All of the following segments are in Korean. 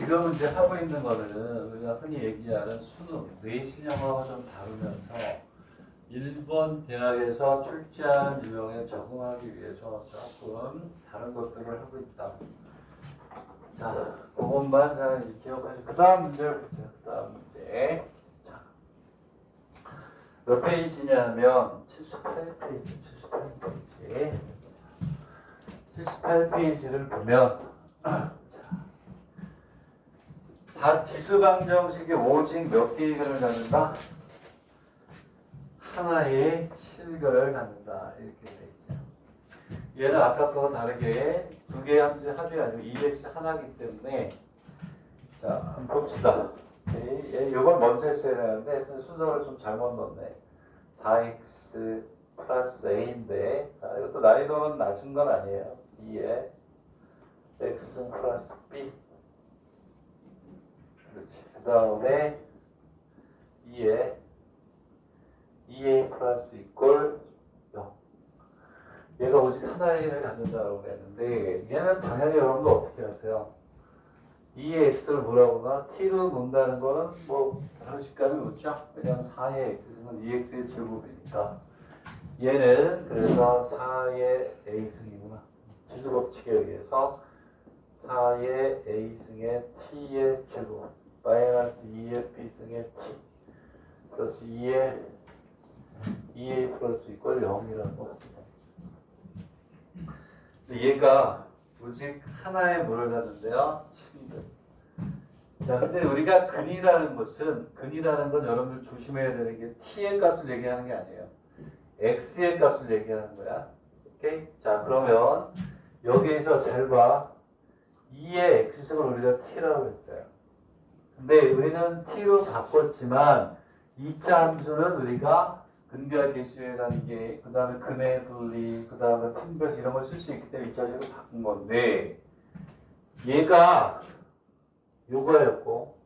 지금 이제 하고 있는 거는 우리가 흔히 얘기하는 수능, 내신형하고 좀 다루면서 일본 대학에서 출제한 유형에 적응하기 위해서 조금 다른 것들을 하고 있다. 자, 그것만 잘 기억하시고 그 다음 문제를 보세요. 그 다음 문제. 자, 몇 페이지냐면 78페이지. 78페이지를 보면 지수방정식이 오직 몇 개의 근을 갖는다? 하나의 실근을 갖는다. 이렇게 돼 있어요. 얘는 아까 거와 다르게 두 개의 합이 아니고 2x 하나이기 때문에 자, 한번 봅시다. 이걸 먼저 했어야 되는데 순서를 좀 잘못 넣었네. 4x 플러스 a인데 자, 이것도 난이도는 낮은 건 아니에요. 2에 x 플러스 b 그 다음에 2에 2a 플러스 이꼴 0. 얘가 오직 하나의 힘을 갖는다고 했는데 얘는 당연히 여러분도 어떻게 하세요? 2의 x를 뭐라고나 t로 놓는다는 거는 뭐 바로 직감이 묻죠? 왜냐면 4의 x승은 2x의 제곱이니까 얘는 그래서 4의 a승이구나. 지수법칙에 의해서 4의 a승의 t의 제곱 마이너스 2의 b승의 t 플러스 2의 2a 플러스 이꼴 0이라고. 얘가 오직 하나의 뭐를 갖는데요? 7근. 자, 근데 우리가 근이라는 건 여러분들 조심해야 되는 게 t의 값을 얘기하는 게 아니에요. x의 값을 얘기하는 거야. 오케이? 자, 그러면 여기에서 잘 봐. 2의 x승을 우리가 t라고 했어요. 근데 우리는 t로 바꿨지만 2차 함수는 우리가 근비와 개수의 관계, 그 다음에 근의 분리, 그 다음에 판별 이런 걸 쓸 수 있기 때문에 2차식으로 바꾼 건데 얘가 요거였고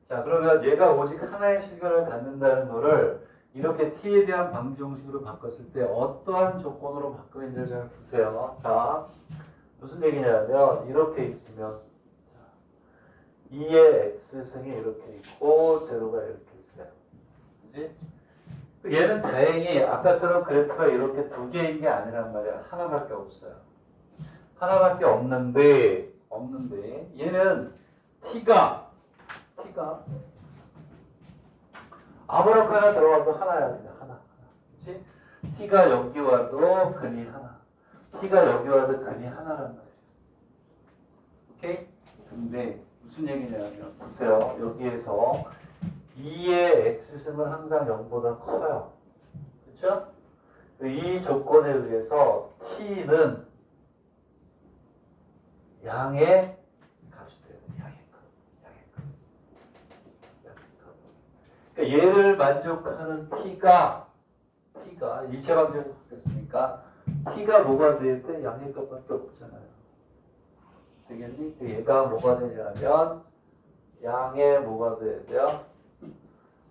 자 그러면 얘가 오직 하나의 실근을 갖는다는 거를 이렇게 t에 대한 방정식으로 바꿨을 때 어떠한 조건으로 바꾸는지를 잘 보세요. 자 무슨 얘기냐면 이렇게 있으면 2의 x승이 이렇게 있고 제로가 이렇게 있어요. 그지? 얘는 다행히 아까처럼 그래프가 이렇게 두 개인 게 아니란 말이야. 하나밖에 없어요. 하나밖에 없는데 얘는 t가 아무렇게나 들어가도 하나야. 그냥 하나. 그치? t가 여기 와도 근이 하나. t가 여기 와도 근이 하나란 말이야. 오케이? 근데 무슨 얘기냐면 보세요. 여기에서 2의 x승은 항상 0보다 커요. 그렇죠? 이 조건에 의해서 t는 양의 값이 돼요. 양의 값. 그러니까 얘를 만족하는 t가 일체 방정에서 바뀌었으니까 t가 뭐가 돼야 돼? 양의 값밖에 없잖아요. 되겠니? 얘가 뭐가 되냐면 양의 뭐가 돼야 돼요?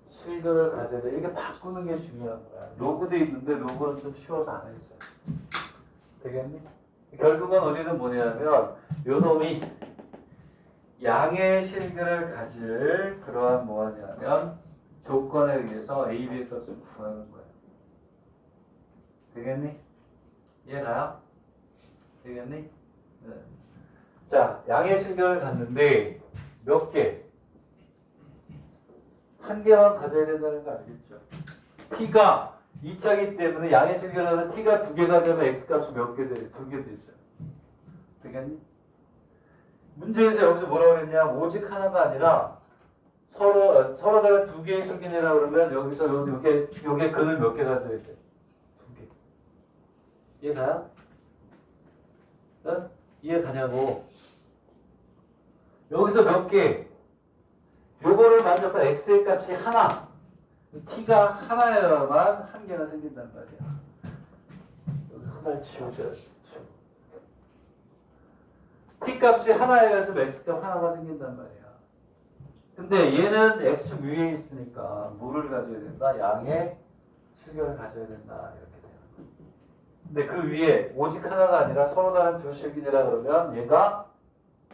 실근을 가져야 돼. 이렇게 바꾸는 게 중요한 거야. 로그도 있는데 로그는 좀 쉬워서 안 했어요. 되겠니? 결국은 우리는 뭐냐면 요 놈이 양의 실근을 가질 그러한 뭐냐면 조건에 의해서 A, B의 값을 구하는 거예요. 되겠니? 이해가요? 되겠니? 네. 자, 양의 실근을 갖는데 몇 개? 한 개만 가져야 된다는 거 알겠죠? t가 2차기 때문에 양의 실근하는 t가 두 개가 되면 x값이 몇 개 돼요? 두 개 되죠. 되겠니? 문제에서 여기서 뭐라고 그랬냐? 오직 하나가 아니라 서로다가 두 개의 실근이라고 그러면 여기서 요게 근을 몇 개 가져야 돼? 두 개. 이해가요? 응? 이해가냐고? 여기서 몇 개? 요거를 만족한 x의 값이 하나. t가 하나여야만 한 개가 생긴단 말이야. 여기서 하나를 지워줘야지. t 값이 하나여야지 x 값 하나가 생긴단 말이야. 근데 얘는 x축 위에 있으니까 뭐를 가져야 된다? 양의 실근을 가져야 된다. 이렇게 돼요. 근데 그 위에 오직 하나가 아니라 서로 다른 두 실근이라 그러면 얘가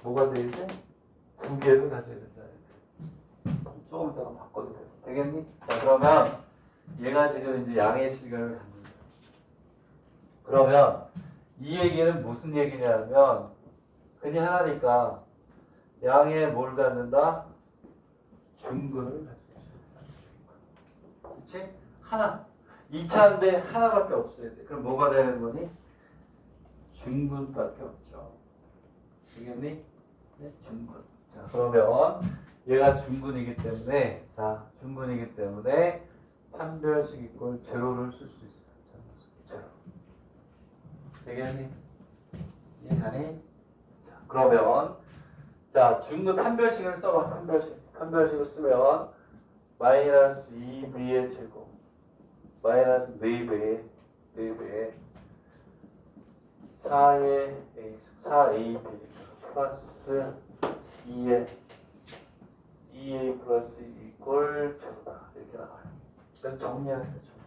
뭐가 되지? 두 개를 가져야 된다. 조금 이따가 바꿔도 돼요. 되겠니? 자, 그러면 얘가 지금 이제 양의 시간을 갖는 거야. 그러면 이 얘기는 무슨 얘기냐면 근이 하나니까 양에 뭘 갖는다? 중근을 갖는다. 그렇지? 하나. 2차인데 하나밖에 없어야 돼. 그럼 뭐가 되는 거니? 중근밖에 없죠. 되겠니? 네, 중근. 자, 그러면 얘가 중근이기 때문에 중근이기 때문에 판별식 이꼴 제로를 쓸 수 있어요. 제로. 되겠니? 이해가니? 자, 그러면 중근 판별식을 써봐. 판별식을 쓰면 마이너스 2b의 제곱 마이너스 4배 4ab 플러스 2a 플러스 2 이꼴 제로다. 이렇게 나와요. 그럼 정리하세요.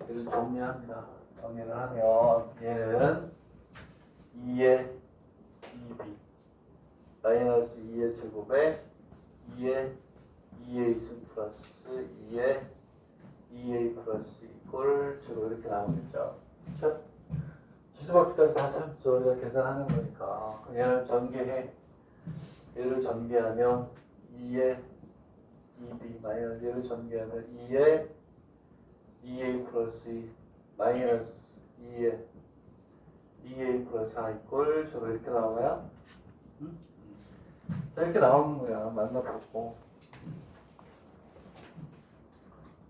이를 정리합니다. 정리를 하면 얘는 2의 2b 마이너스 2의 제곱에 2의 2a 플러스 2의 2a 플러스 이꼴 제로 이렇게 나오겠죠. 그렇죠? 지수법칙까지 다 찾죠. 우리가 계산하는 거니까. 얘를 전개해. 얘를 전개하면 2의 2b 마이너스 얘를 전개하면 2의 2a 플러스 2 마이너스 2의 2a 플러스 4 이꼴 제로 이렇게 나와요. 응? 자, 이렇게 나오는 거야. 만나보고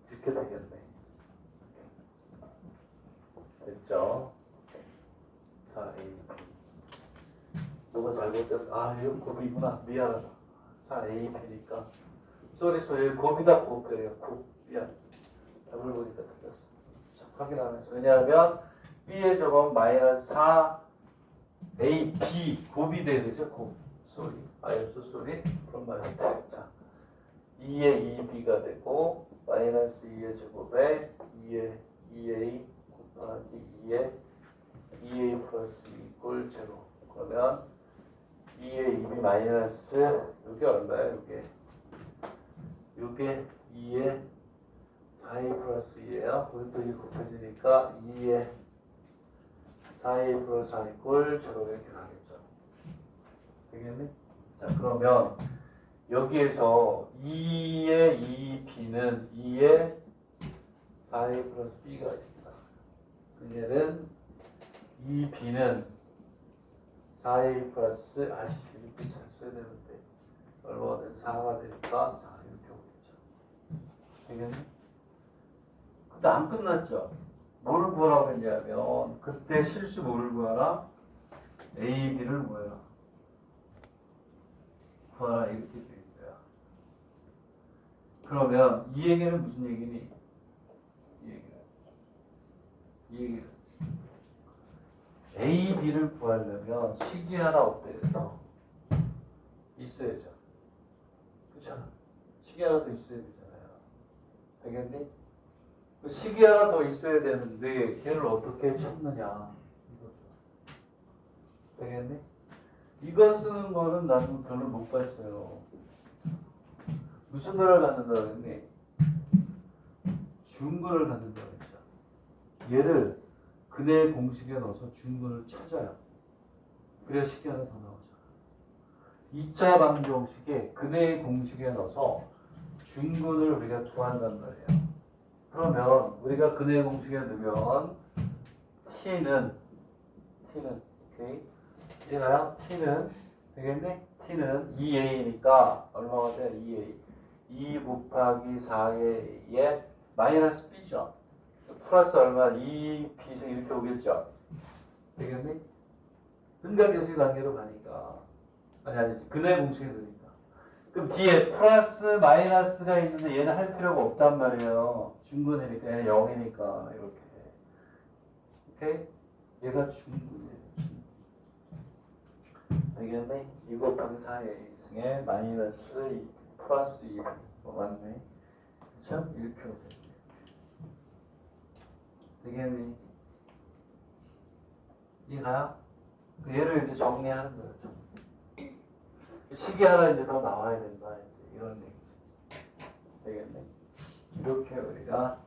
이렇게 되겠네. 됐죠? 자, 뭐가 잘못됐어? 이건 곱이구나. 미안하다. 4AB니까 쏘리 곱이다. 곱이에요. 곱. 미안. 답을 보니까 틀렸어. 자, 확인하면서. 왜냐하면 B의 저건 마이너스 4AB 곱이 돼야 되죠. 곱. 쏘리. 쏘리. 그런 말이 자, 2의 2B가 되고 마이너스 2의 제곱에 2의 2A 곱하기 2의 2A 플러스 2 이꼴 제로. 그러면 2의 2B 마이너스 이게 얼마야? 이게 2의 4A 플러스 2예요. 거기도 2 곱해지니까 2의 4A 플러스 4 이꼴 제로 이렇게 가겠죠. 되겠니? 자, 그러면 여기에서 2의 2b는 2의 4a 플러스 b가 있다. 얘는 2b는 4a 플러스 이렇게 잘 써야 되는데 얼마가 된 4가 되니까 4 이렇게 오겠죠. 되겠니? 근데 안 끝났죠. 뭐를 구하라고 했냐면 그때 실수 뭐를 구하라? a, b를 뭐야? 구하라 이렇게 돼 있어요. 그러면 이 얘기는 무슨 얘기니? 이 얘기는 A, B를 구하려면 식이 하나 어때요? 있어야죠. 그렇잖아. 식이 하나 더 있어야 되잖아요. 되겠니? 그 식이 하나 더 있어야 되는데 걔를 어떻게 찾느냐 이거죠. 되겠니? 이거 쓰는 거는 나는 별로 못 봤어요. 무슨 거를 갖는다고 했니? 중근을 갖는다고 했죠. 얘를 근의 공식에 넣어서 중근을 찾아요. 그래야 식이 하나 더 나오죠. 2차 방정식에 근의 공식에 넣어서 중근을 우리가 구한단 말이에요. 그러면 우리가 근의 공식에 넣으면 t는 오케이? 이해가요? t는 되겠네? t는 2a니까 얼마가 돼? 2a 2 곱하기 4a에 마이너스 b죠. 플러스 얼마? 2b승 이렇게 오겠죠. 되겠니? 근각계수의 관계로 가니까 아니지 근의 공식에 넣으니까 그럼 뒤에 플러스 마이너스가 있는데 얘는 할 필요가 없단 말이에요. 중근이니까 얘는 0이니까 이렇게 오케이? 얘가 중근이에요. 알겠네? 2 곱하기 4a 승에 마이너스 2 플러스 2 맞네. 그쵸? 이렇게 오겠네. 되겠니? 이해가요? 얘를 이제 정리하는 거예요. 식이 하나 이제 더 나와야 된다. 이제 이런 얘기지. 되겠네. 이렇게 우리가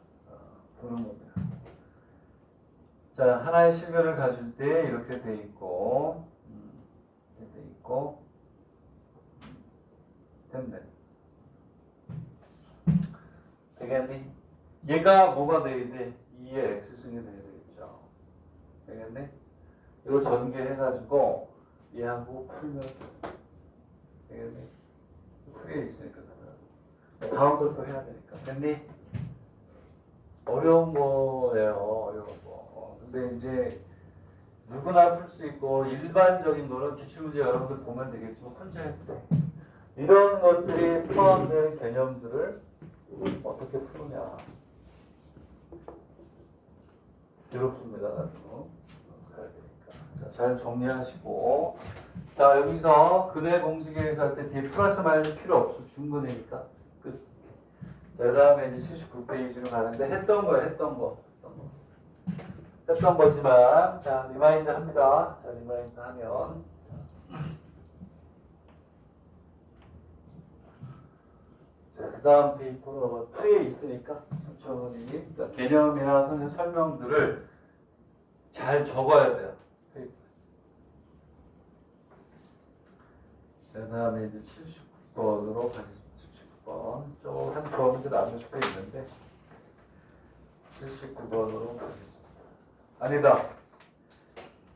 보는 겁니다. 자, 하나의 실근을 가질 때 이렇게 돼 있고, 이렇게 돼 있고, 됐네. 되겠니? 얘가 뭐가 돼야 돼? 2의 x승이 돼야 되겠죠. 되겠니? 이거 전개해가지고 얘하고 풀면 되겠니? 풀에 있으니까 다음 걸 또 해야 되니까. 됐니? 어려운 거예요. 어려운 거. 근데 이제 누구나 풀 수 있고 일반적인 거는 기출문제 여러분들 보면 되겠지만 혼자 해도 돼. 이런 것들이 포함되는 개념들을 어떻게 푸느냐. 괴롭습니다. 가지고. 자, 잘 정리하시고. 자, 여기서 근의 공식에서 할 때 뒤에 플러스 마이너스 필요 없어. 중근이니까. 끝. 자, 그 다음에 이제 79페이지로 가는데 했던 거지만, 자, 리마인드 합니다. 자, 리마인드 하면. 자, 그 다음 페이퍼는 프리에 있으니까, 천천히. 그러니까 개념이나 선생 설명들을 잘 적어야 돼요. 자, 그 다음에 이제 79번으로 가겠습니다. 79번. 한 두 문제 남을 수도 있는데, 79번으로 가겠습니다. 아니다.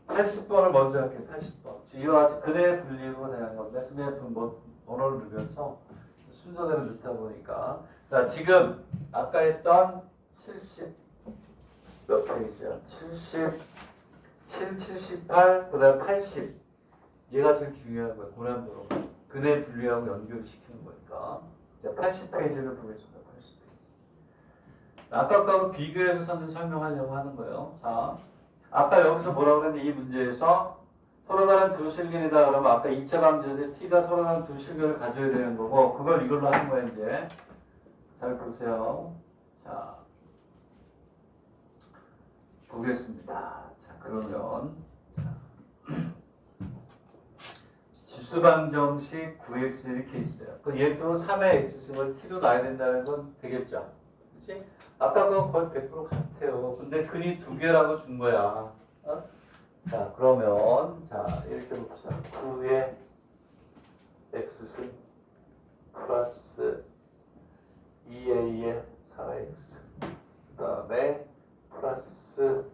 80번을 먼저 할게요. 80번. 이와 같이 근의 분리로 대한 건데, 스매프 번호를 누르면서 순서대로 넣다 보니까. 자, 지금 아까 했던 70, 몇 페이지야? 77, 78, 그 다음 80. 얘가 제일 중요한 거예요. 고난도로. 근의 분리하고 연결을 시키는 거니까. 자, 80페이지를 보겠습니다. 80페이지. 아까 거하고 비교해서 설명하려고 하는 거예요. 자, 아까 여기서 뭐라고 그랬는데 이 문제에서 서로 다른 두 실근이다 그러면 아까 2차 방정에서 t가 서로 다른 두 실근을 가져야 되는 거고 그걸 이걸로 하는 거예요. 이제 잘 보세요. 자, 보겠습니다. 자, 그러면 지수방정식 9x 이렇게 있어요. 그 얘도 3의 x승을 t로 놔야 된다는 건 되겠죠. 그치? 아까 그거 거의 100% 같아요. 근데 근이 두 개라고 준 거야. 어? 자, 그러면 자 이렇게 봅시다. 9의 x승 플러스 2a의 4x 그 다음에 플러스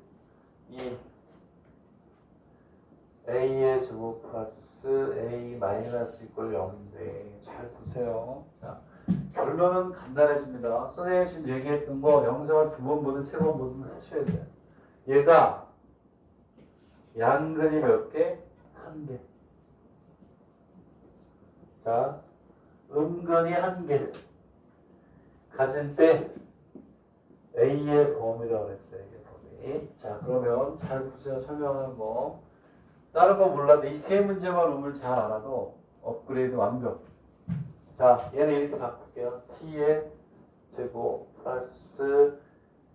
2a의 제곱 플러스 a 마이너스 이꼴 0인데 잘 보세요. 자, 결론은 간단해집니다. 선생님이 지금 얘기했던 거 영상을 2번 보든 3번 보든 하셔야 돼요. 얘가 양근이 몇 개? 1개. 자, 음근이 1개. 가질 때 A의 범위라고 했어요. 이게 범위. 자, 그러면 잘 보세요. 설명하는 거. 다른 거 몰라도 이 세 문제만 음을 잘 알아도 업그레이드 완벽. 자, 얘는 이렇게 바꿀게요. t의 제곱 플러스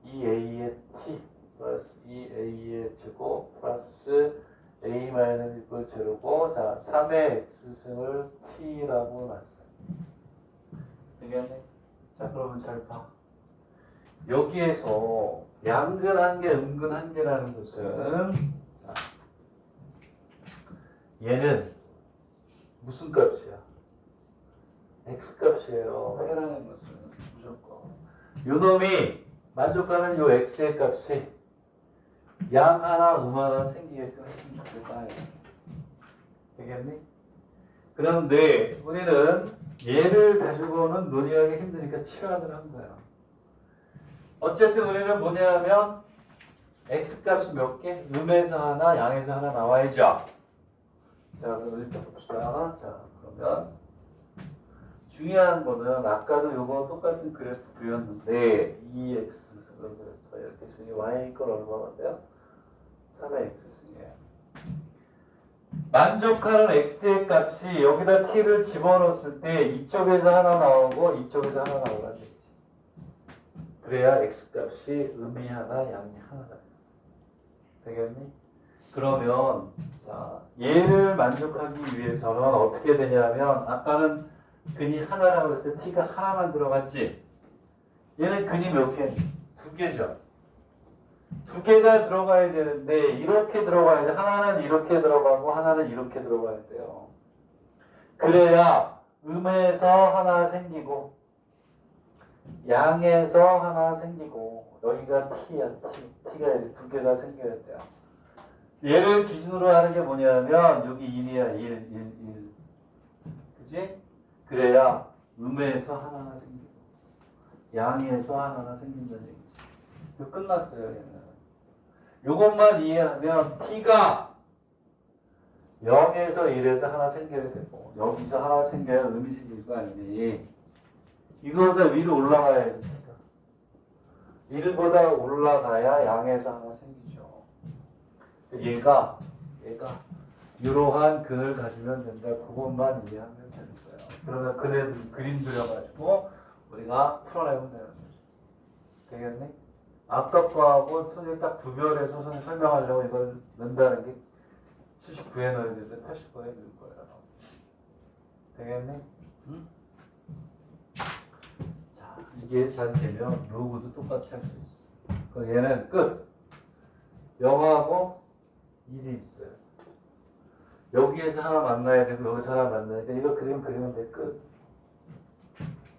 2a의 t 플러스 2a의 제곱 플러스 a 마이너스 이퀄 제로고 자 3의 x승을 t라고 놨어요. 되겠네? 자, 그러면 잘 봐. 여기에서 양근 1개, 음근 1개라는 것은 자, 얘는 무슨 값이야? x값이에요. 해라는 것은 무조건. 요 놈이 만족하는 요 x의 값이 양 하나, 하나 생기게끔 했으면 좋겠다. 되겠니? 그런데 우리는 얘를 가지고는 논의하기 힘드니까 치환을 한 거야. 어쨌든 우리는 뭐냐 하면 x값이 몇 개? 음에서 하나, 양에서 하나 나와야죠. 자, 그럼 일단 봅시다. 자, 그러면 중요한 거는 아까도 요거 똑같은 그래프 그렸는데 2x 승을 그랬어. 이렇게 쓰니 y 걸 얼마나 돼요? 3의 x승이에요. 만족하는 x의 값이 여기다 t를 집어넣었을 때 이쪽에서 하나 나오고 이쪽에서 하나 나오라는 얘기지. 그래야 x값이 음이 하나, 양이 하나다. 되겠니? 그러면 자, 얘를 만족하기 위해서는 어떻게 되냐면 아까는 근이 하나라고 했을 때 t가 하나만 들어갔지. 얘는 근이 몇 개? 두 개죠. 두 개가 들어가야 되는데 이렇게 들어가야 돼. 하나는 이렇게 들어가고 하나는 이렇게 들어가야 돼요. 그래야 음에서 하나 생기고 양에서 하나 생기고 여기가 t야. t가 이렇게 두 개가 생겨야 돼요. 얘를 기준으로 하는 게 뭐냐면 여기 1이야. 1. 그치? 그래야 음에서 하나가 생기고 양에서 하나가 생긴다는 얘기지. 이거 끝났어요. 얘는. 요것만 이해하면 t가 0에서 1에서 하나 생겨야 되고 여기서 하나 생겨야 음이 생길 거 아니니 이거보다 위로 올라가야 돼. 1보다 올라가야 양에서 하나 생기죠. 얘가 이러한 근을 가지면 된다. 그것만 이해하면 되는 거예요. 그러면 근을 그림 그려가지고 우리가 풀어내면 되는 거죠. 되겠니? 아까 거하고 선생님 딱 구별해서 선생님 설명하려고 이걸 넣는다는 게 79에 넣어야 되는데 89에 넣을 거예요. 되겠니? 응? 자, 이게 잘 되면 로그도 똑같이 할 수 있어. 그럼 얘는 끝. 0하고 1이 있어요. 여기에서 하나 만나야 되고 여기서 하나 만나야 돼. 이거 그림 그리면 돼. 끝.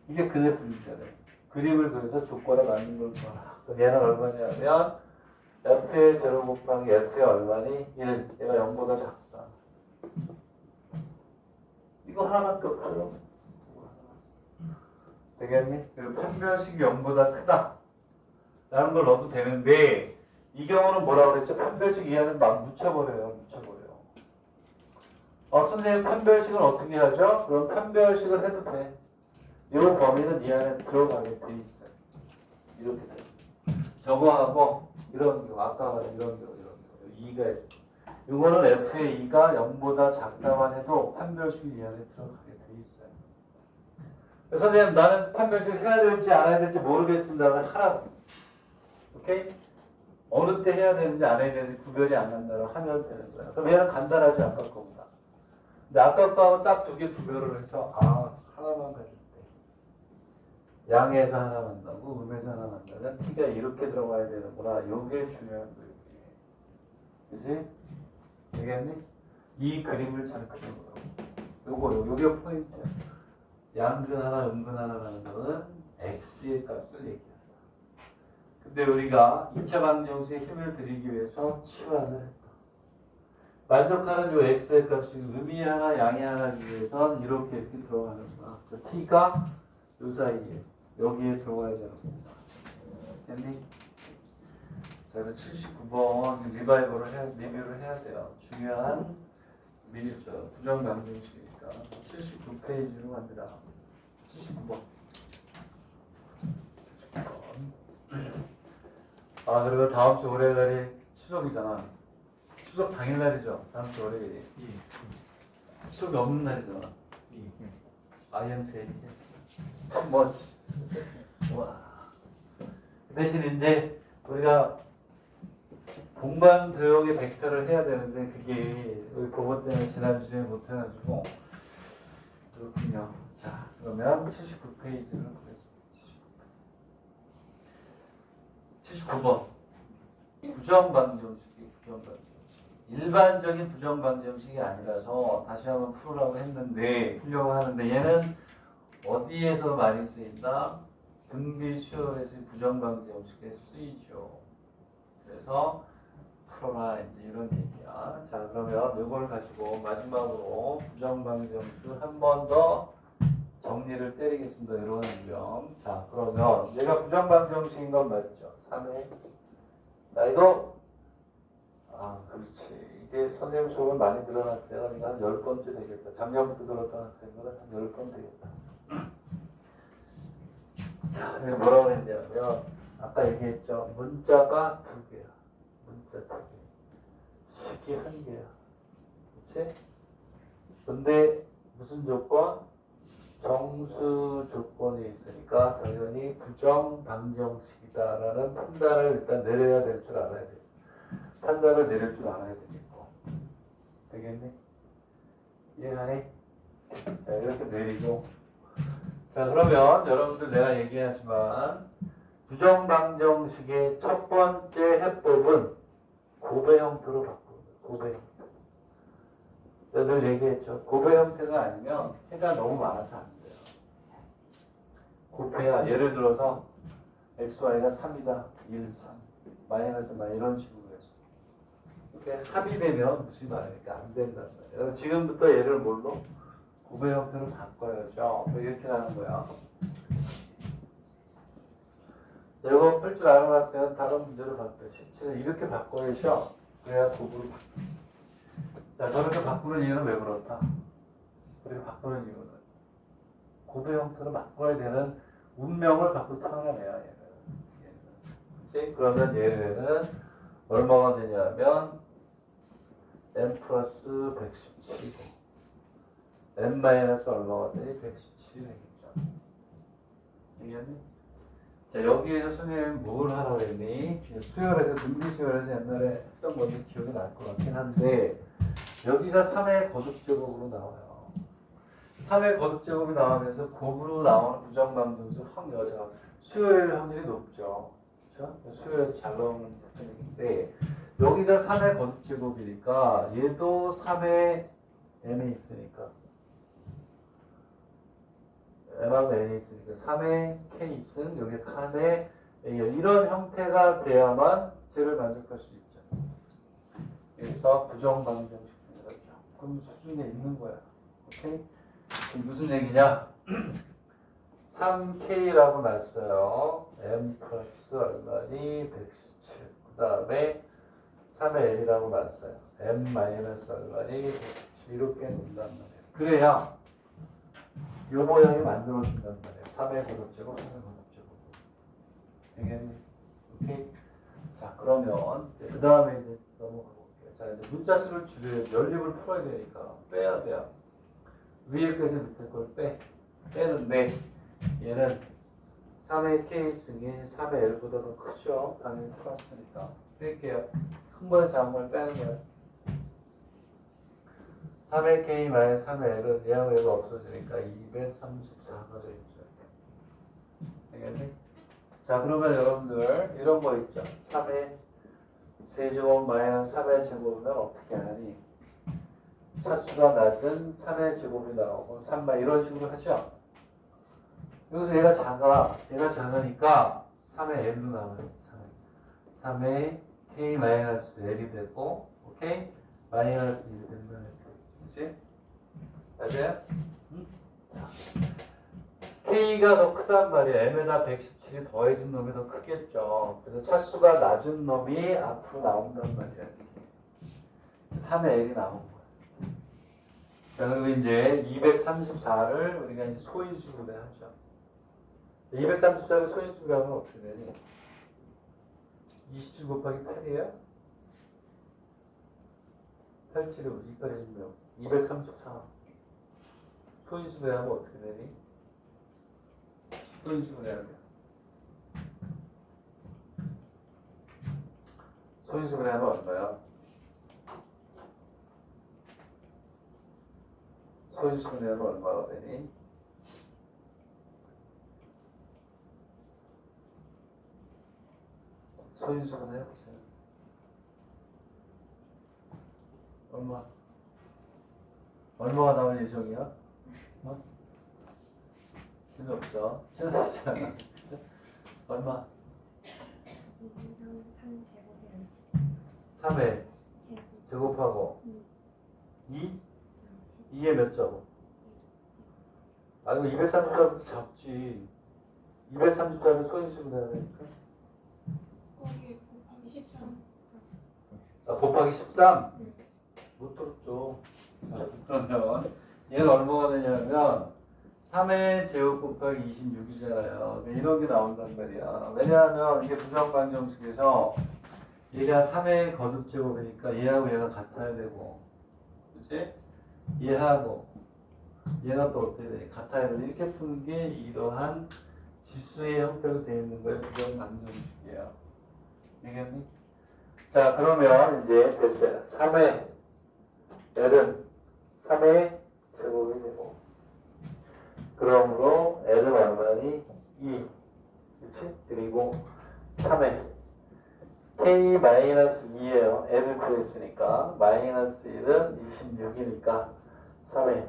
이게 근의 분리잖아요. 그림을 그려서 조건에 맞는 걸 봐. 그럼 얘는 얼마냐면 f의 제로 곱하기 f의 얼마니? 1. 얘가 0보다 작다. 이거 하나밖에 없어요. 되겠니? 그리고 판별식이 0보다 크다. 라는 걸 넣어도 되는데 이 경우는 뭐라고 그랬죠? 판별식 이하는 막 묻혀버려요. 선생님 판별식은 어떻게 하죠? 그럼 판별식을 해도 돼. 이 범위는 이 안에 들어가게 돼 있어요. 이렇게 돼. 저거하고 이런 거, 아까 이런 거, 2가 있어. 이거는 f의 2가 0보다 작다만 해도 판별식 이 안에 들어가게 돼 있어요. 선생님 나는 판별식 해야 될지 안 해야 될지 모르겠습니다. 하라고. 오케이? 어느 때 해야 되는지 안 해야 되는지 구별이 안 간다고 하면 되는 거예요. 그럼 얘는 간단하지 아까 거보다. 근데 아까 거하고 딱 두 개 구별을 해서 하나만 가질 때 양에서 하나 만나고 음에서 하나 만나면 t가 이렇게 들어가야 되는구나. 요게 중요한 거예요. 그치? 되겠니? 이 그림을 잘 그려보라고. 요게 포인트야. 양근 하나 음근 하나라는 거는 x의 값을 얘기한다. 근데 우리가 2차 방정식에 힘을 들이기 위해서 치환을 했다. 만족하는 요 x의 값이 음이 하나 양이 하나이기 위해서는 이렇게 들어가는 거야. t가 요 사이에 여기에 들어가야 되는 겁니다. 됐니? 자, 그래서 79번 리뷰를 해야 돼요. 중요한 미리죠. 부정 방정식이니까 79페이지로 갑니다. 79번. 그리고 다음 주 월요일날이 추석이잖아. 추석 당일날이죠. 다음 주 월요일이. 추석이 없는 날이잖아. 아이언페이. 뭐지? 와. 대신 이제 우리가 공반 도형의 벡터를 해야 되는데 그게 우리 그것 때문에 지난주에 못해가지고 그렇군요. 자, 그러면 79페이지를 보겠습니다. 79번. 부정방정식이 부정방정식. 일반적인 부정방정식이 아니라서 다시 한번 풀으라고 했는데 풀려고 하는데 얘는 어디에서 많이 쓰인다? 등비 수열에서 부정방정식에 쓰이죠. 그래서 풀어라 이제 이런 얘기야. 자, 그러면 이걸 가지고 마지막으로 부정방정식을 한 번 더 정리를 때리겠습니다. 이런 유형. 자, 그러면 얘가 부정방정식인 건 맞죠? 3회. 자, 이거 그렇지. 이게 선생님 수업은 많이 들은 학생은 한 10번째 되겠다. 작년부터 들었던 학생은 한 10번 되겠다. 자, 이게 뭐라고 했냐면 아까 얘기했죠. 문자가 2개야. 문자 2개. 식이 1개야. 그렇지? 근데 무슨 조건? 정수 조건이 있으니까 당연히 부정 방정식이다라는 판단을 일단 내려야 될 줄 알아야 돼. 판단을 내릴 줄 알아야 됩니다. 되겠니? 이해가니? 자, 이렇게 내리고. 자, 그러면 여러분들 내가 얘기하지만 부정방정식의 첫 번째 해법은 고배 형태로 바꾸는 거예요. 고배 형태. 늘 얘기했죠. 고배 형태가 아니면 해가 너무 많아서 안 돼요. 곱해야 예를 들어서 xy가 3이다. 1, 3. 마이너스 이런 식으로 해서. 이렇게 합의되면 무슨 말이니까 안 된단 말이에요. 지금부터 얘를 뭘로? 고배 형태로 바꿔야죠. 이렇게 하는 거야. 이거 풀 줄 아는 학생은 다른 문제로 바꿔요. 17을 이렇게 바꿔야죠. 그래야 곱으로 바뀌죠. 자, 저렇게 바꾸는 이유는 왜 그렇다? 그렇게 바꾸는 이유는 고배 형태로 바꿔야 되는 운명을 갖고 태어나네요. 그치? 그러면 얘는 얼마가 되냐면 n 플러스 117이고 n 마이너스 얼마가 되니? 117이 되겠죠. 알겠니? 자, 여기에서 선생님이 뭘 하라고 했니? 수열에서, 등비수열에서 옛날에 했던 건데 기억이 날 것 같긴 한데 여기가 3의 거듭제곱으로 나와요. 3의 거듭제곱이 나오면서 곱으로 나오는 부정방정수 확률, 수열일 확률이 높죠. 그렇죠? 수열에서 잘 나오는 테크닉인데 여기가 3의 거듭제곱이니까 얘도 3의 n이 있으니까 m하고 n이 있으니까 3의 k는 여기 칸의 a 이런 형태가 돼야만 쟤를 만족할 수 있죠. 그래서 부정방정식 조금 수준에 있는 거야. 오케이? 무슨 얘기냐? 3K라고 놨어요. M 플러스 얼마니? 117. 그 다음에 3의 L이라고 놨어요. M 마이너스 얼마니? 117. 이렇게 놓는단 말이에요. 그래야 이 모양이 만들어진단 말이에요. 3의 거듭제곱, 3의 거듭제곱. 되겠니? 오케이? 자, 그러면 그 다음에 이제 넘어가 볼게요. 자, 이제 문자 수를 줄여야죠. 연립을 풀어야 되니까 빼야 돼요. 위에 것에서 밑에 걸 빼. 빼는데 얘는 3의 K승이 3의 L보다 더 크죠. 당연히 플러스니까. 뺄게요. 큰 거에 작은 걸 빼는 거예요. 3의 K 마이너스 3의 L은 얘하고 얘가 없어지니까 234가 되겠죠. 알겠니? 자, 그러면 여러분들 이런 거 있죠. 3의 세제곱 마이너스 3의 제곱이면 어떻게 하니? 차수가 낮은 3의 제곱이 나오고 3마 이런 식으로 하죠. 여기서 얘가 작으니까 3의 L로 나와요. 3의 K 마이너스 L이 되고, 오케이? 마이너스 1이 된다는 거지. 맞아요? 응? K가 더 크단 말이야. M에다 117이 더해진 놈이 더 크겠죠. 그래서 차수가 낮은 놈이 앞으로 나온단 말이야. 3의 L이 나온 거야. 자, 그리고 이제 234를 우리가 이제 소인수분해 하죠. 234를 소인수분해 하면 어떻게 되니? 27 곱하기 8이에요? 87이 2까지 몇? 234. 소인수분해 하면 어떻게 되니? 소인수분해 하면. 소인수분해 하면 얼마야? 소인수분해 하면 얼마가 되니? 소인수분해 해보세요. 얼마가 나올 예정이야? 어? 재미없죠? 재미없지 않아? 얼마? 3에 제곱하고 2? 2에 몇 점? 아니 230점부터 작지. 230점은 소인수분해 하니까 거기 곱하기 13. 곱하기 13? 못 들었죠. 그러면 얘는 얼마가 되냐면 3의 제곱 곱하기 26이잖아요. 이런 게 나온단 말이야. 왜냐하면 이게 부정방정식에서 얘가 3의 거듭제곱이니까 얘하고 얘가 같아야 되고, 그치? 얘하고 얘가 또 어떻게 돼? 같아야 되고, 이렇게 푸는 게 이러한 지수의 형태로 되어 있는 거예요. 부정방정식이에요. 알겠니? 자, 그러면 이제 됐어요. 3의 L은 3의 제곱이 되고 그러므로 L은 얼마니? 2 그치? 그리고 3의 K-2예요. L을 구했으니까 마이너스 1은 26이니까 3의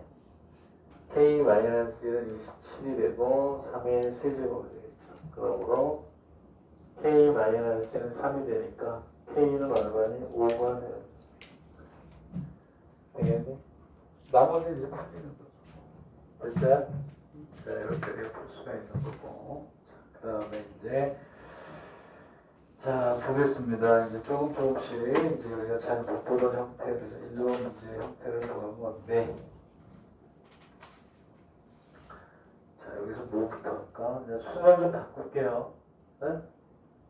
K-1은 27이 되고 3의 세제곱이 되겠죠. 그러므로 K-1은 3이 되니까 K는 얼마니? 5가 돼요. 되겠니? 나머지 이제 풀리는 거죠. 됐어요? 자, 이렇게 풀 수가 있는 거고. 그 다음에 이제 자, 보겠습니다. 이제 조금씩 이제 우리가 잘 못 보던 형태를, 일로 문제 형태를 보는 건데. 자, 여기서 뭐부터 할까? 그냥 순서 좀 바꿀게요. 네?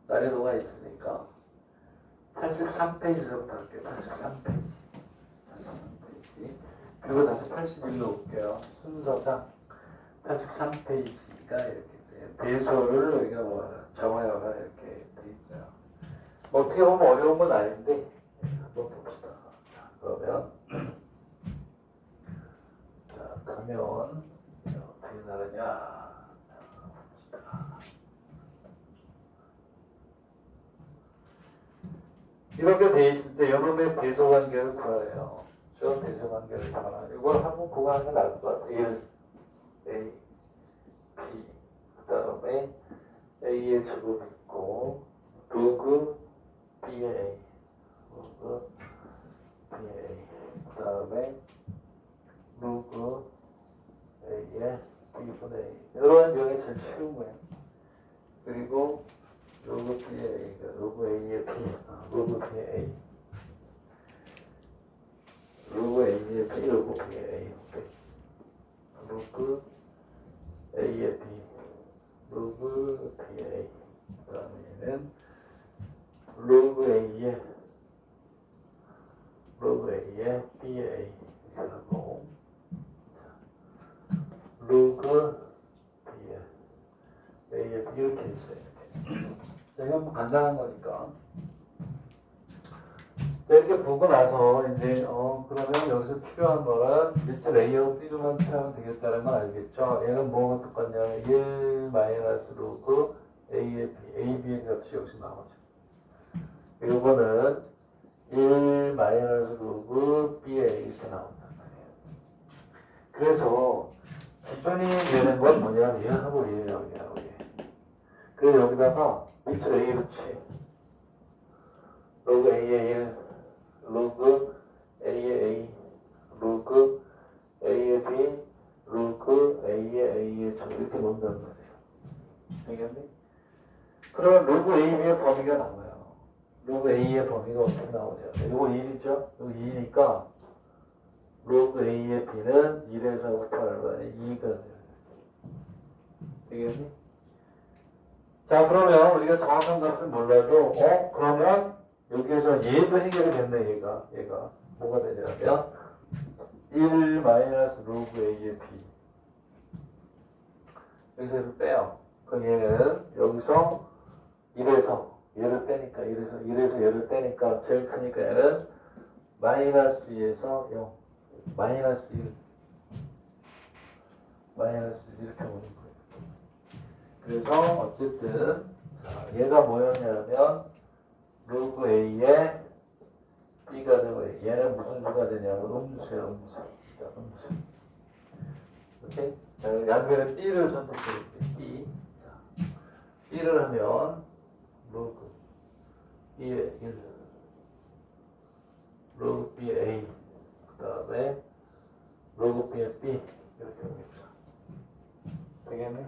난이도가 있으니까. 83페이지부터 할게요. 83페이지. 83페이지. 그리고 다시 81로 올게요. 순서상 83페이지가 이렇게 있어요. 배소를 우리가 정하여라 이렇게 돼 있어요. 뭐 어떻게 보면 어려운 건 아닌데 한번 봅시다. 자, 그러면 자 가면 어떻게 나르냐 봅시다. 이렇게 돼 있을 때 여러분의 배소 관계를 구하래요. 저 배소 관계를 구하라. 이걸 한번 구하는 게 나을 것 같아요. 1, A, B, 그 다음에 A의 제곱이 있고 로그 B의 A, 로그 B의 A, 그 다음에 로그 A의 B분의 A. 이런 경우에 제일 쉬운 거예요. 그리고 로그 B의 A, 로그 A의 B, 로그 B의 A, 로그 A의 B, 로그 B의 A, 로그 A의 B, 로그 B의 A, 그 다음에는 로그 A의 B의 A 이렇게 하고 로그 B의 A의 B 이렇게 있어요. 제가 뭐 간단한 거니까. 자, 이렇게 보고 나서 이제 그러면 여기서 필요한 거는 밑줄 A하고 B로만 취하면 되겠다는 건 알겠죠? 얘는 뭐가 똑같냐면 1 마이너스 로그 A의 B, A, B의 값이 여기서 나오죠. 이거는 1 마이너스 로그 B의 A 이렇게 나온단 말이에요. 그래서 기준이 되는 건 뭐냐면 얘하고 얘하고 얘. 그래서 여기다가 밑줄 A를 취해. 로그 A의 1, 로그 A의 A, 로그 A의 B, 로그 A의 저 이렇게 놓는단 말이에요. 알겠니? 그러면 로그 A, B의 범위가 나와요. 로그 A의 범위가 어떻게 나오냐? 이거 1이죠? 이거 2니까 로그 A의 B는 1에서부터 얼마나 2가 돼요. 되겠니? 자, 그러면 우리가 정확한 값을 몰라도 그러면 여기에서 얘도 해결이 됐네. 얘가 뭐가 되냐면 1 마이너스 로그 A의 B 여기서 얘를 빼요. 그럼 얘는 여기서 1에서 얘를 빼니까 1에서 얘를 빼니까 제일 크니까 얘는 마이너스 2에서 0 마이너스 1 이렇게 오는 거예요. 그래서 어쨌든 자, 얘가 뭐였냐면 로그 A의 B가 되고 얘는 무슨 수가 되냐면 음수예요. 음수. 자, 음수. 오케이? 자, 양변에 B를 선택해볼게요. B. 자, B를 하면 로그 B의 1 로그 B의 A 그 다음에 로그 B의 B 이렇게 옵니다. 되겠네?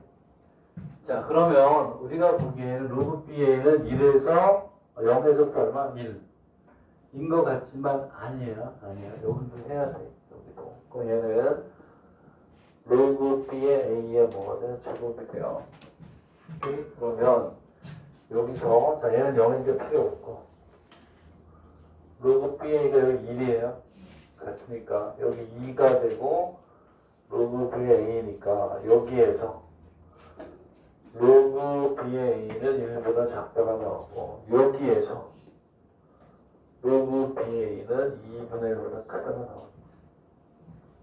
자, 그러면 우리가 보기에는 로그 B는 1에서 0에서 얼마? 1 인 것 같지만 아니에요. 여기도 해야 돼. 여기도. 그럼 얘는 로그 B의 A의 뭐가 돼? 제곱이 돼요. 오케이? 그러면 여기서 자 얘는 0인데 필요 없고 로그 B가 여기 1이에요. 같으니까 여기 2가 되고 로그 B의 A니까 여기에서 로그 B의 A는 1보다 작다가 나오고 여기에서 로그 BA는 2분의 1보다 크다가 나오겠지.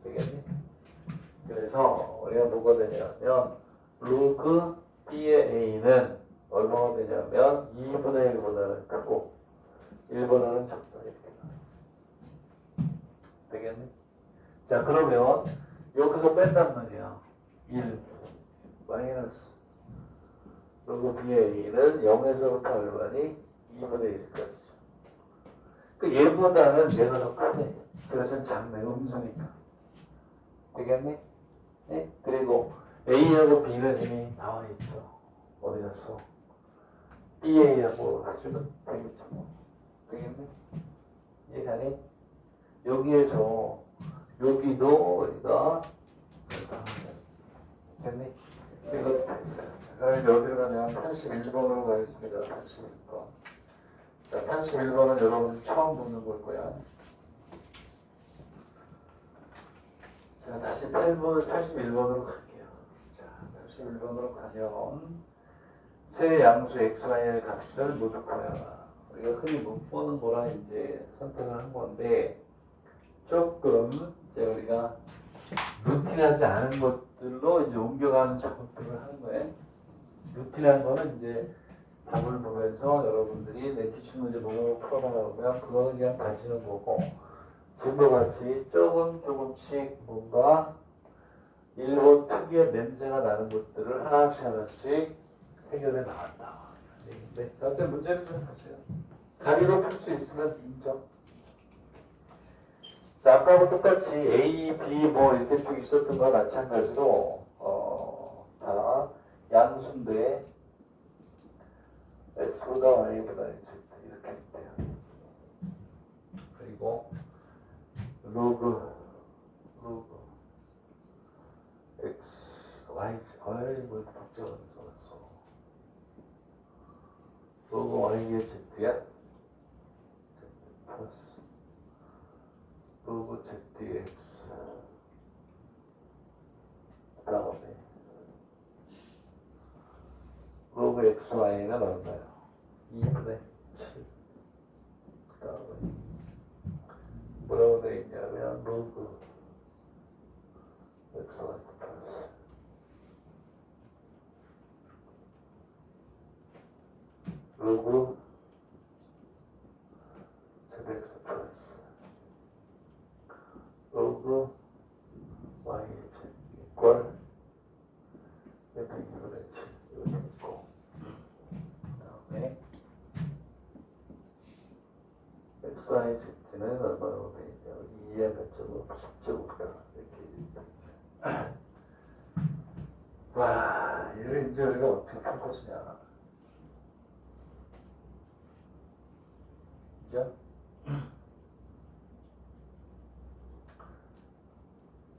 되겠니? 그래서 우리가 뭐가 되냐면 로그 B의 A는 얼마가 되냐면 2분의 1보다는 크고 1보다는 작다 이렇게 되겠니? 자 그러면 여기서 뺀단 말이야. 1 마이너스 로그 BA는 0에서부터 얼마니? 2분의 1까지. 그 얘보다는 얘가 더 크네. 그래서 작네. 음수니까. 되겠니? 네? 그리고 A하고 B는 이미 나와 있죠. 어디 갔어? BA하고 해주면 되겠죠. 되겠니? 이해가니? 여기에서 여기도 우리가 됐니? 이거 그럼 이제 어디로 가냐면 81번으로 가겠습니다. 81번. 자, 81번은 여러분 처음 보는 걸 거야. 자, 다시 81번으로 갈게요. 자, 81번으로 가면 세 양수 xy의 값을 모두 구해라. 우리가 흔히 못 보는 거라 이제 선택을 한 건데 조금 이제 우리가 루틴하지 않은 것들로 이제 옮겨가는 작업들을 하는 거예요. 루틴한 거는 이제 답을 보면서 여러분들이 내 기출문제 보고 풀어나가면 그거는 그냥 가지는 거고 지금과 같이 조금씩 뭔가 일본 특유의 냄새가 나는 것들을 하나씩 해결해 나간다. 네, 자세 문제를 좀 보세요. 가리로 풀 수 있으면 인정. 자, 아까하고 똑같이 A, B 뭐 이렇게 쭉 있었던 거와 마찬가지로 다 양수인데 x보다 y보다 z 이렇게 돼요. 그리고 로그 x, y, 뭐 이렇게 복잡하게 써놨어. 로그 y의 z야 z 플러스 로그 zdx 그 다음에 로그 xy는 얼마야? 2분의 7. 그 다음에 뭐라고 되어 있냐면 로그 xy 플러스 로그 zx 플러스 로그 y의 z 이퀄 이렇게 2분의 7 이렇게 있고 그 다음에 xy z는 얼마로 되어 있냐면 2의 몇 제곱 10제곱이다 이렇게 와 얘를 이제 우리가 어떻게 풀 것이냐 그죠?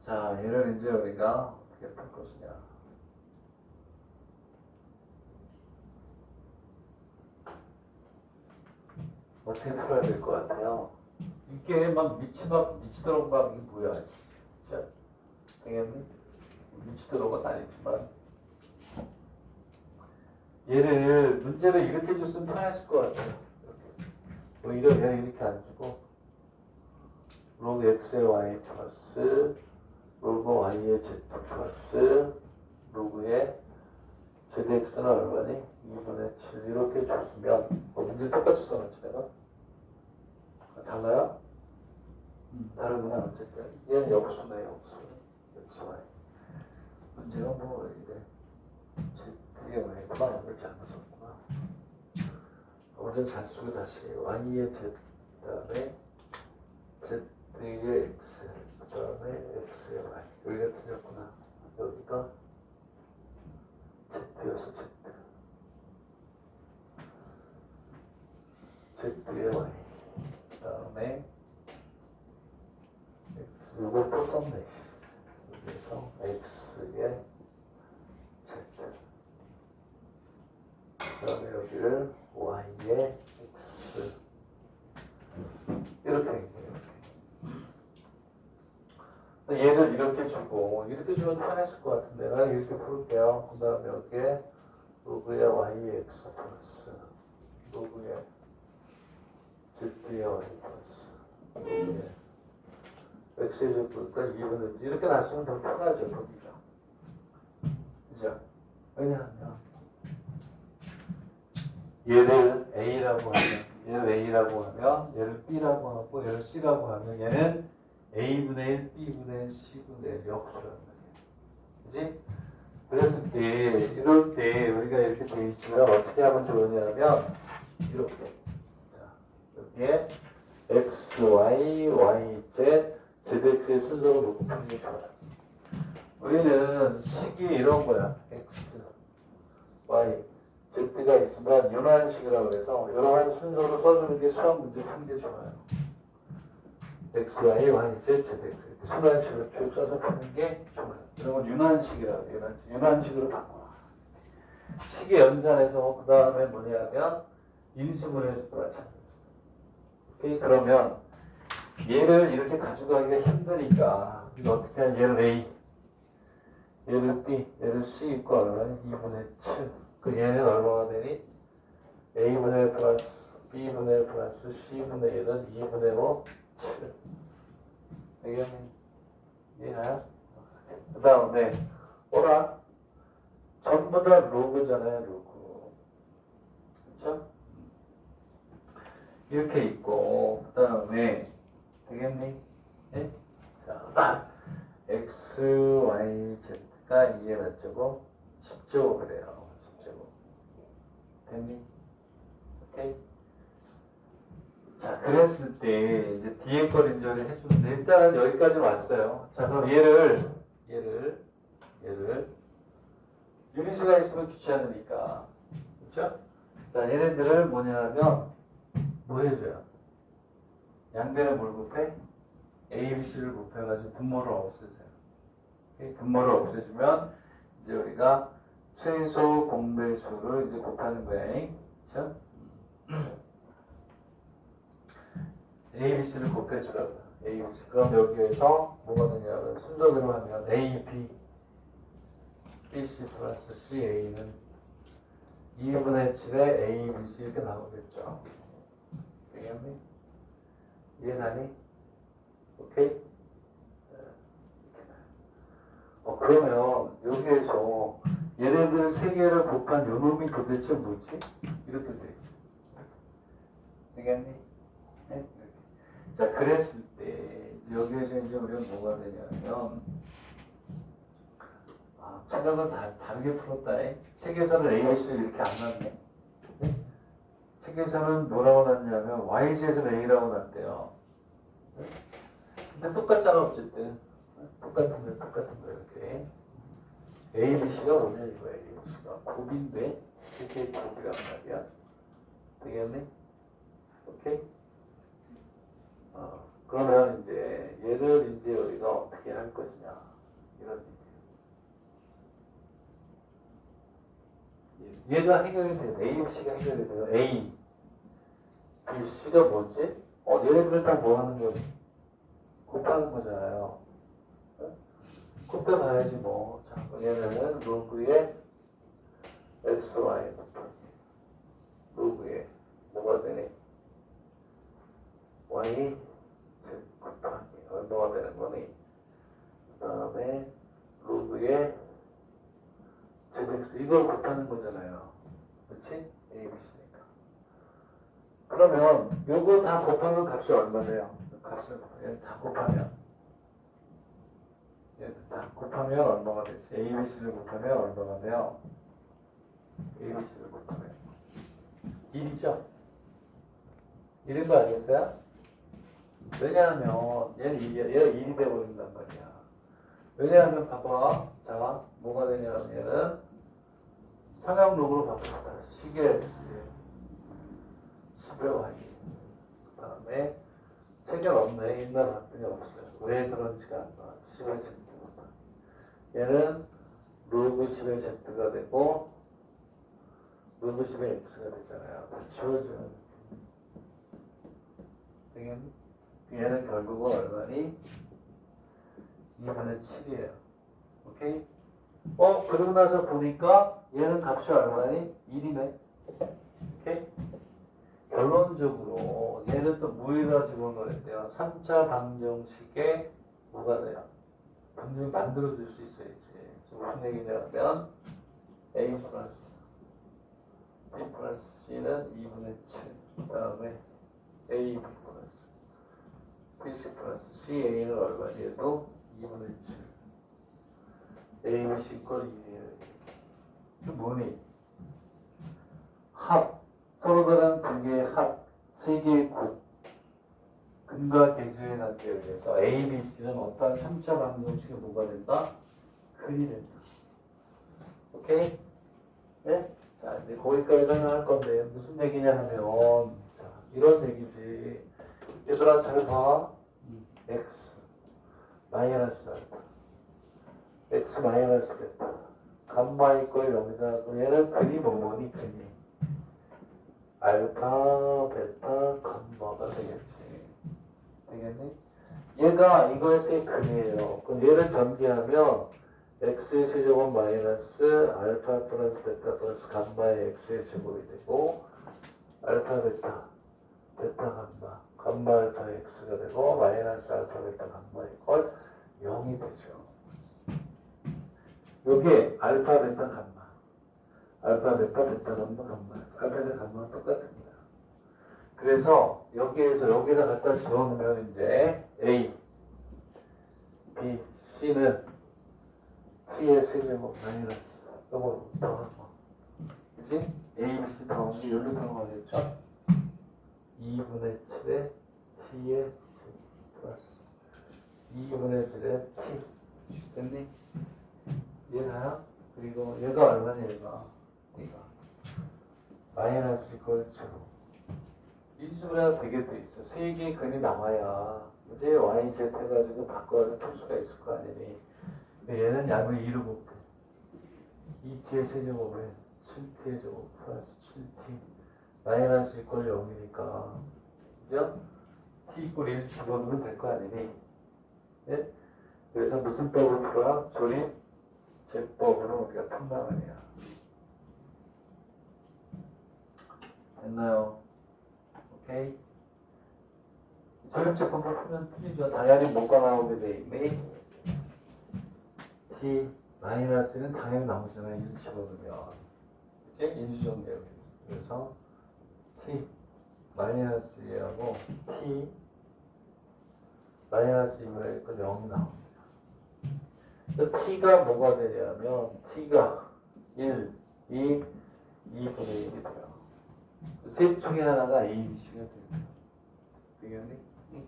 자 얘를 이제 우리가 어떻게 풀 것이냐 어떻게 풀어야 될 것 같아요? 이게 막 미치도록 막 이게 뭐야 진짜 되겠니? 미치도록은 아니지만 얘를 문제를 이렇게 줬으면 편했을 것 같아요. 오히려 얘를 이렇게 안 주고 로그 x의 y 플러스 로그 y의 z 플러스 로그의 zx는 얼마니? 2분의 7 이렇게 줬으면 문제 똑같이 써놨지 내가? 달라요? 다르구나 어쨌든 얘는 역수네 역수 xy 문제가 뭐 이래 z의 y구나 이걸 잘못 썼구나 완전 잘 쓰고 다시 y의 z 그 다음에 z의 x 그 다음에 x의 y 여기가 틀렸구나 여기가 z여서 z의 y 그 다음에 x 이걸 또 썼네 그래서 x의 z 그 다음에 여기를 y의 x 이렇게 얘를 이렇게 주고 이렇게 주면 편했을 것 같은데 난 이렇게 풀게요. 그 다음에 여기에 로그의 y의 x 플러스 로그의 Z의 y 플러스 x의 제곱까지 2분의 이렇게 놨으면 더 편하죠 보기가. 그죠? 왜냐하면 얘를 A라고 하면 얘를 A라고 하면 얘를 B라고 하고 얘를 C라고 하면 얘는 A분의 1, B분의 1, C분의 1 역수라는 거지. 그지? 그랬을 때 이럴 때 우리가 이렇게 돼 있으면 어떻게 하면 좋으냐면 이렇게 자, 여기에 X, Y, Y, Z, ZX의 순서로 놓고 푸는 게 좋아요. 우리는 식이 이런 거야. X, Y, Z가 있으면 윤환식이라고 해서 이러한 순서로 써주는 게 수학 문제 푸는 게 좋아요. X, Y, Y, Z, ZX 이렇게 순환식으로 쭉 써서 푸는 게 좋아요. 이런 건 윤환식이라고 해요. 윤환식으로 바꿔. 식의 연산에서 그 다음에 뭐냐면 인수분해에서도 마찬가지. 오케이? 그러면 얘를 이렇게 가져가기가 힘드니까 우리가 어떻게 하면 얘를 A, 얘를 B, 얘를 C 있고 얼마냐? 2분의 7. 그 얘는 얼마가 되니? A분의 1 플러스 B분의 1 플러스 C분의 1은 2분의 5, 7. 되겠니? 이해가요? 그 다음에 오라 전부 다 로그잖아요, 로그. 그렇죠? 이렇게 있고 그 다음에 되겠니? 네? 자, X, Y, Z가 2의 몇 제곱? 10제곱 그래요. 10제곱. 됐니? 오케이? 자, 그랬을 때 이제 뒤에 걸 이제 해주는데 일단은 여기까지 왔어요. 자, 그럼 얘를 유리수가 있으면 귀찮으니까. 그렇죠? 자, 얘네들을 뭐냐면 뭐 해줘요? 양변에 뭘 곱해? A, B, C를 곱해가지고 분모를 없애세요. 오케이? 분모를 없애주면 이제 우리가 최소 공배수를 이제 곱하는 거야. 그렇죠? A, B, C를 곱해주라고. A, B, C. 그럼 여기에서 뭐가 되냐면 순서대로 하면 A, B, B, C 플러스 C, A는 2분의 7에 A, B, C 이렇게 나오겠죠. 되겠니? 이해가니? 오케이? 그러면 여기에서 얘네들 세 개를 곱한 요 놈이 도대체 뭐지? 이렇게 돼 있어. 되겠니? 네? 이렇게. 자, 그랬을 때 여기에서 이제 우리가 뭐가 되냐면 생각은 다르게 풀었다. 책에서는 A, B, C 이렇게 안 났네. 네? 책에서는 뭐라고 났냐면 YZ에서는 A라고 났대요. 네? 근데 똑같잖아 어쨌든. 똑같은 거 이렇게. A, B, C가 뭐냐 이거 A, B, C가 곱인데 이렇게 곱이란 말이야. 되겠니? 오케이? 그러면 이제 얘를 이제 우리가 어떻게 할 것이냐 이런 얘기. 얘가 해결이 돼요. A, B, C가 해결이 돼요. A, B, C가 뭐지? 얘네들 다 뭐 하는 거지? 곱하는 거잖아요. 곱해봐야지 뭐. 자, 얘는 로그의 x, y 로그의 뭐가 되니? y, z 곱하기 얼마가 되는 거니? 그 다음에 로그의 zx 이걸 곱하는 거잖아요. 그렇지? a, b, c니까. 그러면 요거 다 곱하면 값이 얼마 돼요? 값을 다 곱하면 다 곱하면 얼마가 되지? A, B, C를 곱하면 얼마가 돼요? A, B, C를 곱하면 1이죠? 1인 거 아니겠어요? 왜냐하면 얘는 1이야. 얘가 1이 돼버린단 말이야. 왜냐하면 봐봐. 자, 뭐가 되냐면 얘는 상향록으로 바꾼다. 식의 X에 10의 Y 그 다음에 체결 없네. 있나 봤더니 없어요. 왜 그런지가 안 나와. 10의 Z 얘는 로그 10의 Z가 되고 로그 10의 X가 되잖아요. 다 지워주는 되겠니? 얘는 결국은 얼마니? 2분의 7이에요. 오케이? 그러고 나서 보니까 얘는 값이 얼마니? 1이네. 오케이? 결론적으로 얘는 또 무에다 집어넣어야 3차 방정식에 뭐가 돼요? 방정식 만들어줄 수 있어야지. 무슨 얘기냐면 A 플러스 B 플러스 C는 2분의 7. 그 다음에 A 플러스 BC 플러스 CA는 얼마니? 얘도 2분의 7. A, B, C 걸 2예요. 이게 뭐니? 합. 서로 다른 두 개의 합. 세 개의 곱. 근과 계수의 관계에 의해서 A, B, C는 어떤 3차 방정식이 뭐가 된다? 근이 된다. 오케이? 네? 자, 이제 거기까지 설명할 건데, 무슨 얘기냐 하면, 자, 이런 얘기지. 얘들아, 잘 봐. X 마이너스 알파. X 마이너스 베타. 감마 이꼴 0이다. 얘는 근이 뭐니? 근이. 알파, 베타, 감마가 되겠지. 되겠니? 얘가 이거에서의 근이에요. 그럼 얘를 전개하면 x의 세제곱 마이너스 알파 플러스 베타 플러스 감마의 x의 제곱이 되고 알파 베타, 베타 감마, 감마 알파 x가 되고 마이너스 알파 베타 감마 이퀄 0이 되죠. 요게 알파 베타 감마, 알파 베타 베타 감마 감마, 알파 베타 감마가 똑같습니다. 그래서 여기에서 여기다 갖다 집어넣으면 이제 A, B, C는 T의 세제곱 마이너스 요거 더하고 그치? A, B, C 더하면 여기로 들어가겠죠? 2분의 7에 T의 플러스 2분의 7에 T 됐니? 얘가 그리고 얘가 얼마냐 얘가 마이너스 이퀄 0 인수분해가 되게 돼 있어. 세 개의 근이 나와야 이제 y, z 해가지고 바꿔서 풀 수가 있을 거 아니니. 근데 얘는 양을 2로 곱해. 2t의 세제곱에 7t의 제곱 플러스 7t 마이너스 이퀄 0이니까 그죠? t 이퀄 1 집어넣으면 될 거 아니니. 예? 그래서 무슨 법으로 풀어? 조립 제법으로 우리가 푼단 말이야. 됐나요? 오케이. 조립제법으로 풀면 풀리죠. 당연히 뭐가 나오게 돼 있니? t 마이너스는 당연히 나오잖아요. 1 집어넣으면. 그치? 인수정리하고. 그래서 t 마이너스 2하고 t 마이너스 2분의 1은 0이 나옵니다. t가 뭐가 되냐면 t가 1, 2, 2분의 1이 돼요. 셋 중에 하나가 A, B, C가 됩니다. 되겠니?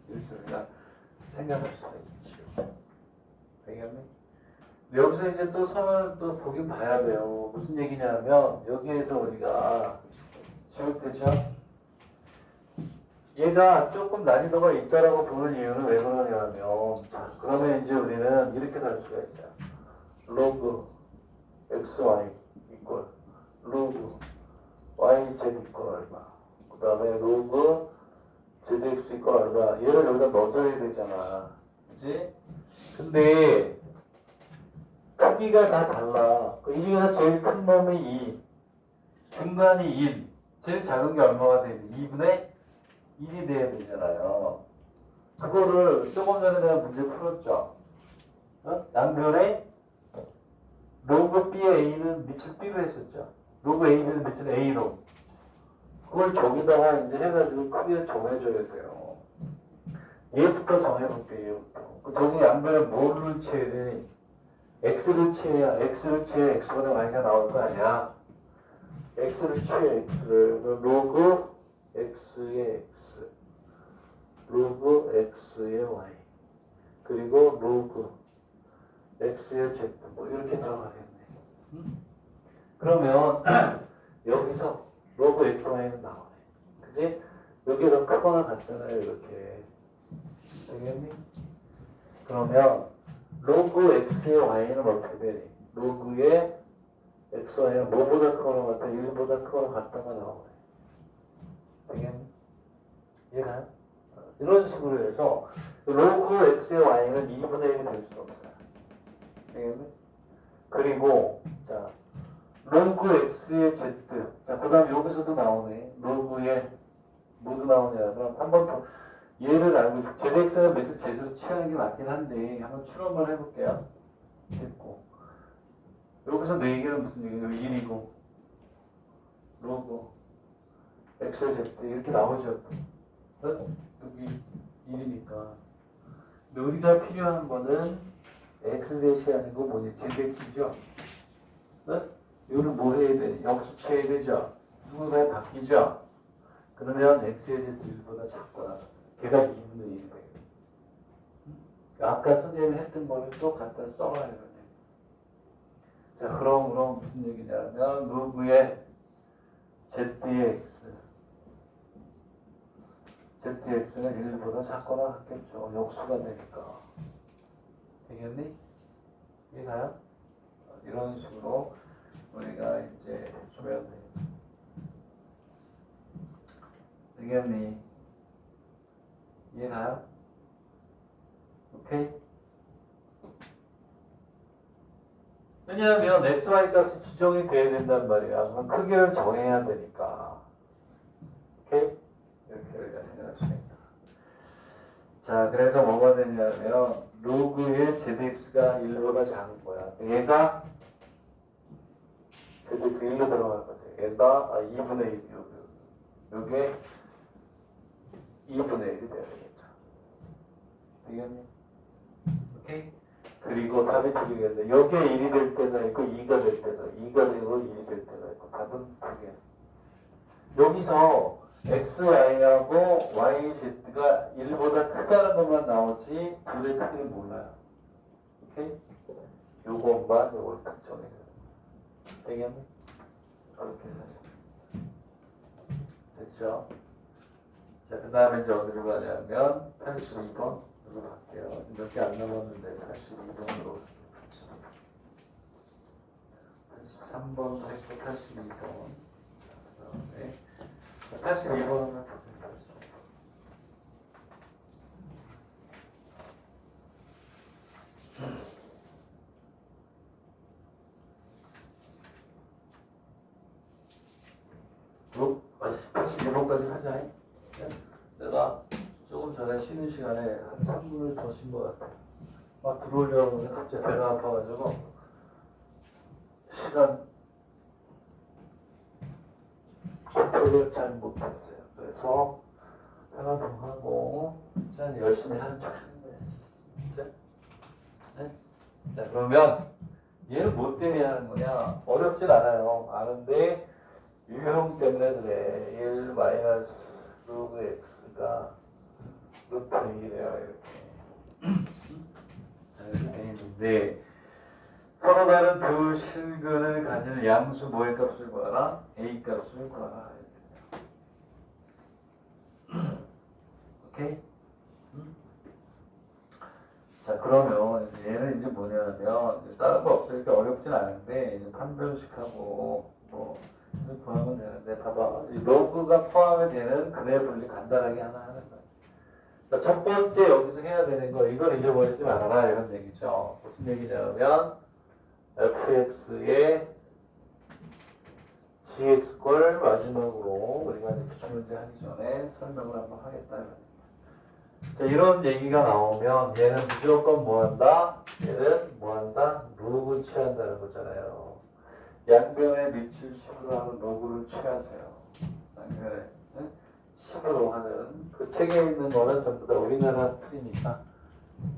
이렇게 우리가 생각할 수가 있죠. 되겠니? 여기서 이제 또 선을 또 보긴 봐야 돼요. 무슨 얘기냐면 여기에서 우리가 지울테죠? 얘가 조금 난이도가 있다라고 보는 이유는 왜 그러냐면 자, 그러면 이제 우리는 이렇게 갈 수가 있어요. 로그 xy 이꼴 로그 yz 이꼴 얼마 그 다음에 로그 zx 이꼴 얼마 얘를 여기다 넣어줘야 되잖아. 그치? 근데 크기가 다 달라. 이 중에서 제일 큰 놈이 2 중간이 1 제일 작은 게 얼마가 되니? 2분의 1이 돼야 되잖아요. 그거를 조금 전에 내가 문제 풀었죠. 어? 양변에 로그 B의 A는 밑을 B로 했었죠. 로그 AB는 밑을 A로. 그걸 저기다가 이제 해가지고 크기를 정해줘야 돼요. 얘부터 정해볼게요. 얘부터. 저기 양변에 뭐를 채야 되니? X를 채야 X를 채야 X보다 Y가 나올 거 아니야. X를 채 X를. 로그 X의 X. 로그 X의 Y. 그리고 로그 X의 Z. 뭐 이렇게 들어가겠네. 그러면 여기서 로그 XY는 나오네. 그지? 여기가 크거나 같잖아요. 이렇게. 되겠니? 그러면 로그 X의 Y는 어떻게 되니? 로그의 XY는 뭐보다 크거나 같다? 1보다 크거나 같다가 나오네. 되겠니? 이해가요? 이런 식으로 해서 로그 X의 Y는 2분의 1이 될 수 없어요. 되겠니? 그리고 자 로그 X의 Z 자 그 다음 여기서도 나오네. 로그의 모두 나오냐면 한번 더 얘를 알고 ZX는 매트릭스 Z로 취하는 게 맞긴 한데 한번 추론만 해볼게요. 됐고 여기서 내 얘기는 무슨 얘기예요? 1이고 로고 X, Z 이렇게 나오죠. 여기 1이니까 근데 우리가 필요한 거는 XZ이 아니고 뭐니? ZX죠. 이거를 뭐 해야 돼? 역수치해야 되죠. 수분이 바뀌죠. 그러면 X의 제수 1보다 작거나 걔가 2분의 1이 되겠네. 아까 선생님이 했던 거를 또 갖다 써놔야 되네. 자, 그럼 무슨 얘기냐면 로그의 ZX ZX는 1보다 작거나 같겠죠. 역수가 되니까. 되겠니? 이해가요? 이런 식으로 우리가 이제 주면 돼. 되겠니? 이해가요? 오케이? 왜냐하면 XY 값이 지정이 돼야 된단 말이야. 그럼 크기를 정해야 되니까. 오케이? 이렇게 우리가 생각할 수 있다. 자, 그래서 뭐가 되냐면 로그의 ZX가 1보다 작은 거야. 얘가 ZX 1로 들어갈 거지. 얘가 2분의 1, 요게 2분의 1이 돼야 되겠죠. 되겠니? 오케이? 그리고 답이 틀리겠네. 여기에 1이 될 때가 있고 2가 될 때가 2가 되고 1이 될 때가 있고 답은 두 개. 여기서 XY하고 YZ가 1보다 크다는 것만 나오지 둘의 크기를 몰라요. 오케이? 요것만 요걸 딱 정해줘요. 되겠니? 그렇게 해서 됐죠? 자, 그 다음에 이제 어디로 가냐면 82번으로 갈게요. 몇 개 안 남았는데 82번으로 83번도 했고 82번 그 다음에 82번은 뭐 82번까지 하자. 내가 조금 전에 쉬는 시간에 한 3분을 더 쉰 것 같아. 막 들어오려고 하는데 갑자기 배가 아파가지고 시간 컨트롤을 잘 못했어요. 그래서 하나 더 하고 진짜 열심히 하는 척 하는데 진짜. 네? 자, 그러면 얘를 뭐 때문에 하는 거냐? 어렵진 않아요. 아는데 유형 때문에 그래. 1 마이너스 로그 x가 루트 2래요. 이렇게. 이렇게 돼 있는데 서로 다른 두 실근을 가지는 양수 뭐의 값을 구하라? a 값을 구하라. 오케이? 자, 그러면 얘는 이제 뭐냐면 다른 거 없으니까 어렵진 않은데 이제 판별식하고 뭐 구하면 되는데 봐봐. 이 로그가 포함이 되는 근의 분리 간단하게 하나 하는 거야. 자, 첫 번째 여기서 해야 되는 거 이걸 잊어버리지 말아라 이런 얘기죠. 무슨 얘기냐면 fx의 gx걸 마지막으로 우리가 이제 기출문제 하기 전에 설명을 한번 하겠다. 자, 이런 얘기가 나오면 얘는 무조건 뭐한다? 얘는 뭐한다? 로그 취한다는 거잖아요. 양변의 밑을 10으로 하는 로그를 취하세요. 양변에 10으로 하는 그 책에 있는 거는 전부 다 우리나라 틀이니까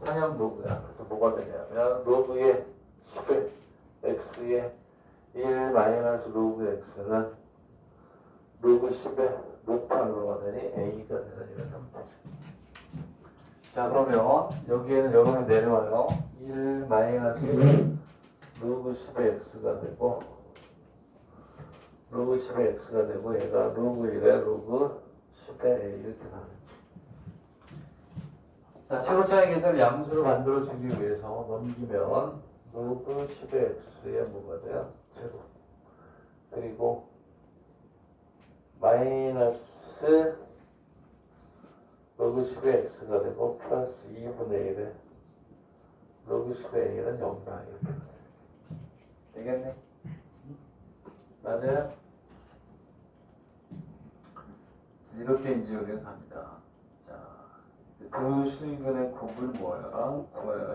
상형 로그야. 그래서 뭐가 되냐면 로그의 10의 x의 1 마이너스 로그 x는 로그 10의 루트 안으로가 되니 a가 되는 이런 형태죠. 자, 그러면 여기에는 여러분이 내려와요. 1 마이너스 로그 10의 x가 되고 로그 10의 x가 되고 얘가 로그 1의 로그 10의 a 이렇게 나오죠. 자, 최고차의 계산을 양수로 만들어주기 위해서 넘기면 로그 10의 x의 뭐가 돼요? 제곱. 그리고 마이너스 로그 10의 x가 되고 플러스 2분의 1의 로그 10의 a는 0다 이렇게 되겠네? 맞아요? 이렇게 이제 우리가 갑니다. 자, 그 실근의 곱을 구하여라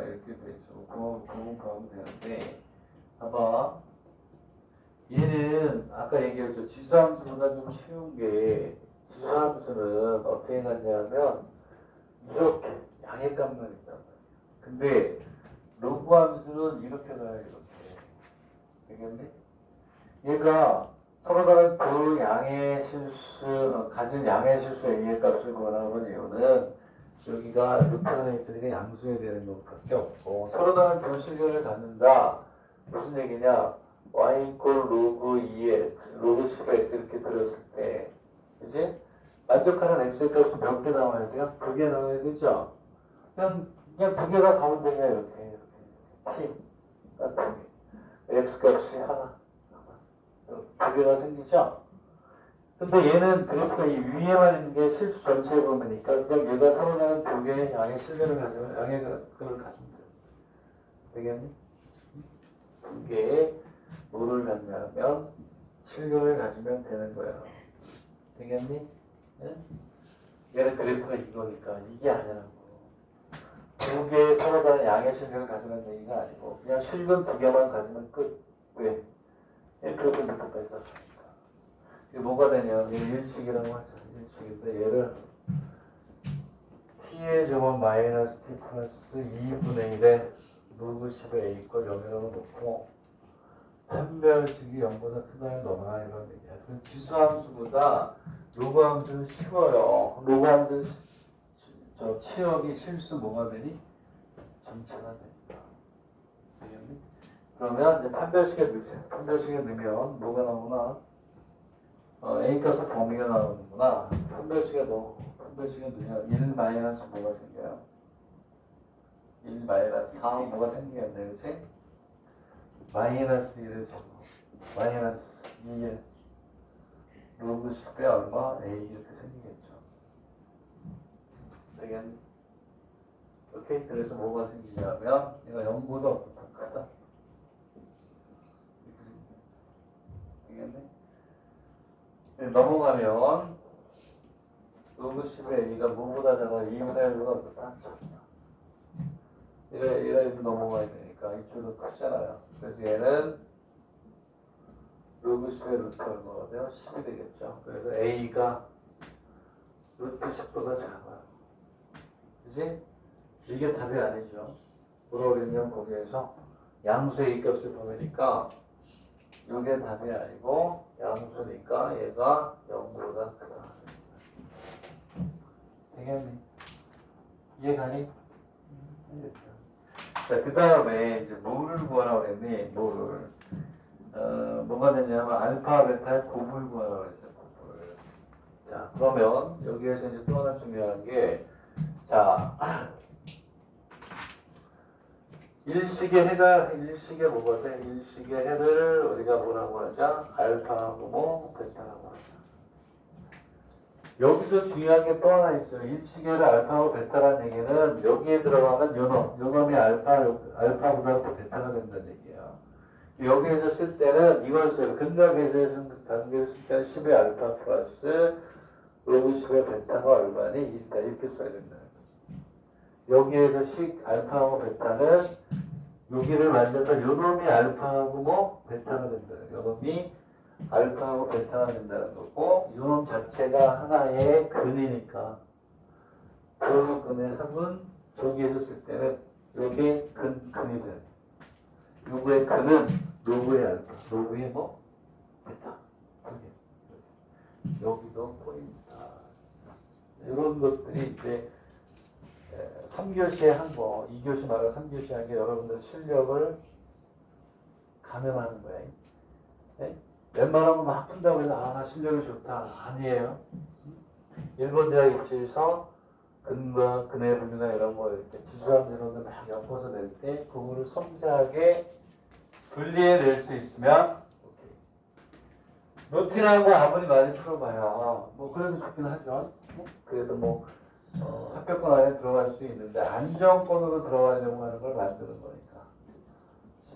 이렇게 돼 있어. 곱은 구하면 되는데, 봐봐. 얘는 아까 얘기했죠. 지수함수보다 좀 쉬운 게, 지수함수는 어떻게 갔냐면 이렇게 양의 값만 있단 말이야. 근데 로그 함수는 이렇게 가요. 이렇게. 되겠니? 얘가 서로 다른 두 양의 실수, 가진 양의 실수 A의 값을 구하는 이유는 여기가 루트 안에 있으니까 양수해야 되는 것밖에 없고, 서로 다른 두 실근을 갖는다. 무슨 얘기냐? y 이퀄 로그 2에 로그 10x 이렇게 들었을 때, 그지? 만족하는 x의 값이 몇 개 나와야 돼요? 2개 나와야 되죠? 그냥 2개가 가면 되냐, 이렇게. t. 딱 2개. x 값이 하나. 2개가 생기죠? 근데 얘는 그래프가 이 위에만 있는 게 실수 전체에 보면니까 그냥 얘가 서로 다른 2개의 양의 실근을 가지면 양의 그걸 가지면 돼요. 되겠니? 2개의 뭐를 갖냐면 실근을 가지면 되는 거야. 되겠니? 네? 얘는 그래프가 이거니까 이게 아니라고. 2개의 서로 다른 양의 실근을 가지는 얘기가 아니고 그냥 실근 2개만 가지면 끝. 왜? 그래프 밑에까지 다 가니까. 이게 뭐가 되냐? 얘 일식이라고 하죠. 일식인데 얘를 t의 제곱 마이너스 t 플러스 2분의 1에 로그 10의 a 걸 0이라고 놓고 판별식이 0보다 크다면 너무나 이런 얘기야. 그 지수함수보다 로그 함수는 쉬워요. 로그 함수는 저 치역이 실수 뭐가 되니? 전체가 됩니다. 되겠니? 그러면 이제 판별식에 넣으세요. 판별식에 넣으면 뭐가 나오나? A 값의 범위가 나오는구나. 판별식에 넣으면 1 마이너스 뭐가 생겨요? 1 마이너스 4 뭐가 생기겠네, 그치? 마이너스 1의 제곱 마이너스 2의 로그 10의 얼마? A 이렇게 생기겠죠. 되겠니? 오케이? 그래서 뭐가 생기냐면 얘가 0보다 크다. 되겠니? 넘어가면 로그 10의 A가 뭐보다 작아? 2분의 1보다 크다. 얘가 넘어가야 되니까 이쪽도 크잖아요. 그래서 얘는 로그 10의 루트 얼마가 돼요? 10이 되겠죠. 그래서 A가 루트 10보다 작아요. 그지? 이게 답이 아니죠. 뭐라 그랬냐면 거기에서 양수 A 값을 보니까 이게 답이 아니고 양수니까 얘가 0보다 크다. 되겠니? 이해가니? 자, 그 다음에 이제 뭐를 구하라고 그랬니? 뭐를. 뭐가 되냐면 알파, 베타의 곱을 구하라고 그랬어요. 곱을. 자, 그러면 여기에서 이제 또 하나 중요한 게, 자, 일식의 뭐가 돼? 일식의 해를 우리가 뭐라고 하자? 알파하고 뭐 베타라고 하자. 여기서 중요한 게 또 하나 있어요. 일식의 해를 알파하고 베타라는 얘기는 여기에 들어가는 요놈이 알파보다 베타가 된다는 얘기야. 여기에서 쓸 때는 이걸 써요. 근각에서 관계를 쓸 때는 10의 알파 플러스 로그 10의 베타가 얼마니? 1이다. 이렇게 써야 된다는 거지. 여기에서 알파하고 베타는 여기를 만져서 요놈이 알파하고 뭐 베타가 된다. 요놈이 알파하고 베타가 된다는 거고, 요놈 자체가 하나의 근이니까 그 근의 합은 저기에서 쓸 때는 여기에 근이 돼. 요거의 근은 로그의 알파, 로그의 뭐 베타. 여기도 포인트다. 이런 것들이 이제 3교시에 한 거, 2교시 말고 3교시 한 게 여러분들 실력을 감염하는 거야. 네? 웬만하면 막 푼다고 해서 나 실력이 좋다. 아니에요. 일본 대학 입시에서 근과 근의 분류나 이런 거 이렇게 지수함 이런 거 막 엮어서 낼 때 그거를 섬세하게 분리해낼 수 있으면 오케이. 루틴하고 아무리 많이 풀어봐야 뭐 그래도 좋긴 하죠. 그래도 뭐 합격권 안에 들어갈 수 있는데 안정권으로 들어가려고 하는 걸 만드는 거니까.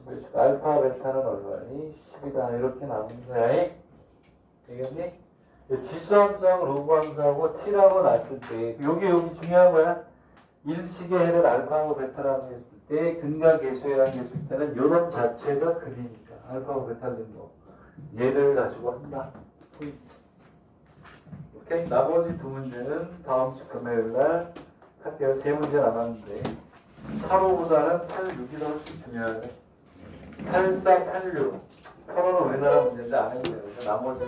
11식 알파 베타는 얼마니? 10이다. 이렇게 나오는 거야. 되겠니? 지수함수하고 로그함수하고 t라고 놨을 때 여기 중요한 거야. 일식의 해를 알파하고 베타라고 했을 때 근과 계수해라고 했을 때는 요놈 자체가 근이니까 알파하고 베타는 뭐 얘를 가지고 한다. 오케이? 나머지 두 문제는 다음 주 금요일 날 할게요. 세 문제 남았는데 8호보다는 8, 6이 훨씬 중요하네. 8, 4, 8, 6 8호는 우리나라 문제인데 안 해도 돼요. 나머지는